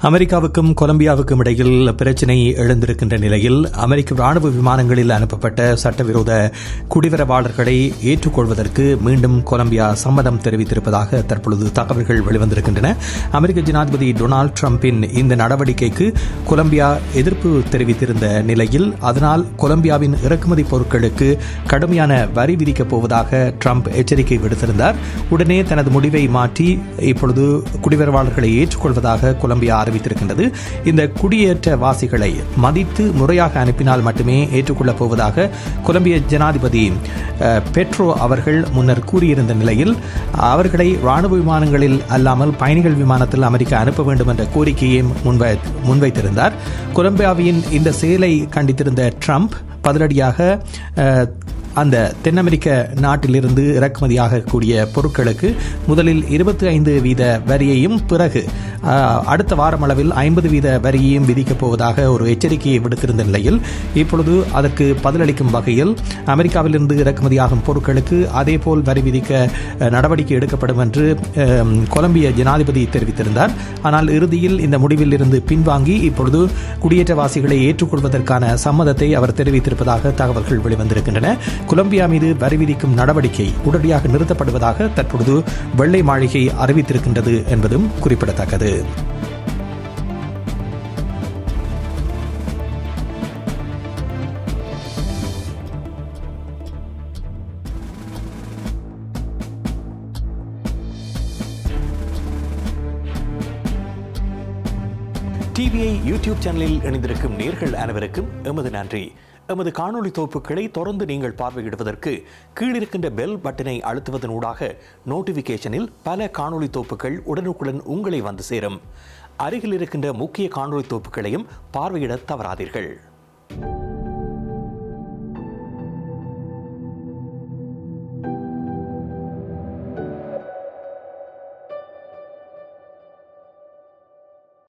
அமெரிக்காவுக்கும் கொலம்பியாவுக்கும் இடையில் பிரச்சினை எழுந்திருக்கின்ற நிலையில் அமெரிக்க ராணுவ விமானங்களில் அனுப்பப்பட்ட சட்டவிரோத குடிவரவாளர்களை ஏற்றுக்கொள்வதற்கு மீண்டும் கொலம்பியா சம்மதம் தெரிவித்திருப்பதாக தற்பொழுது தகவல்கள் வெளிவந்திருக்கின்றன. அமெரிக்க ஜனாதிபதி டொனால்டு டிரம்பின் இந்த நடவடிக்கைக்கு கொலம்பியா எதிர்ப்பு தெரிவித்திருந்த நிலையில் அதனால் கொலம்பியாவின் இறக்குமதி பொருட்களுக்கு கடுமையான வரி விதிக்கப் போவதாக டிரம்ப் எச்சரிக்கை விடுத்திருந்தார். உடனே தனது முடிவை மாற்றி இப்பொழுது குடிவரவாளர்களை ஏற்றுக்கொள்வதாக கொலம்பியா அறிவித்திருக்கின்றது. இந்த குடியேற்றவாசிகளை மதித்து முறையாக அனுப்பினால் மட்டுமே ஏற்றுக்கொள்ளப் போவதாக கொலம்பிய ஜனாதிபதி பெட்ரோ அவர்கள் முன்னர் கூறியிருந்த நிலையில் அவர்களை ராணுவ விமானங்களில் அல்லாமல் பயணிகள் விமானத்தில் அமெரிக்கா அனுப்ப வேண்டும் என்ற கோரிக்கையை முன்வைத்திருந்தார். கொலம்பியாவின் இந்த செயலை கண்டித்திருந்த டிரம்ப் பதிலடியாக அந்த தென் அமெரிக்க நாட்டிலிருந்து இறக்குமதியாகக்கூடிய பொருட்களுக்கு முதலில் 25% வரியையும் பிறகு அடுத்த வாரம் அளவில் 50% வரியையும் விதிக்கப் போவதாக ஒரு எச்சரிக்கையை விடுத்திருந்த நிலையில் இப்பொழுது அதற்கு பதிலளிக்கும் வகையில் அமெரிக்காவிலிருந்து இறக்குமதியாகும் பொருட்களுக்கு அதேபோல் வரி விதிக்க நடவடிக்கை எடுக்கப்படும் என்று கொலம்பிய ஜனாதிபதி தெரிவித்திருந்தார். ஆனால் இறுதியில் இந்த முடிவில் இருந்து பின்வாங்கி இப்பொழுது குடியேற்றவாசிகளை ஏற்றுக்கொள்வதற்கான சம்மதத்தை அவர் தெரிவித்திருப்பதாக தகவல்கள் வெளிவந்திருக்கின்றன. கொலம்பியா மீது வரி விதிக்கும் நடவடிக்கை உடனடியாக நிறுத்தப்படுவதாக தற்பொழுது வெள்ளை மாளிகை அறிவித்திருக்கின்றது என்பதும் குறிப்பிடத்தக்கது. டிவிஐ யூடியூப் சேனலில் இணைந்திருக்கும் நேர்கள் அனைவருக்கும் எமது நன்றி. எமது காணொளி தொகுப்புகளை தொடர்ந்து நீங்கள் பார்வையிடுவதற்கு கீழிருக்கின்ற பெல் பட்டனை அழுத்துவதனூடாக நோட்டிபிகேஷனில் பல காணொளி தொகுப்புகள் உடனுக்குடன் உங்களை வந்து சேரும். அருகில் இருக்கின்ற முக்கிய காணொளி தொகுப்புகளையும் பார்வையிட தவறாதீர்கள்.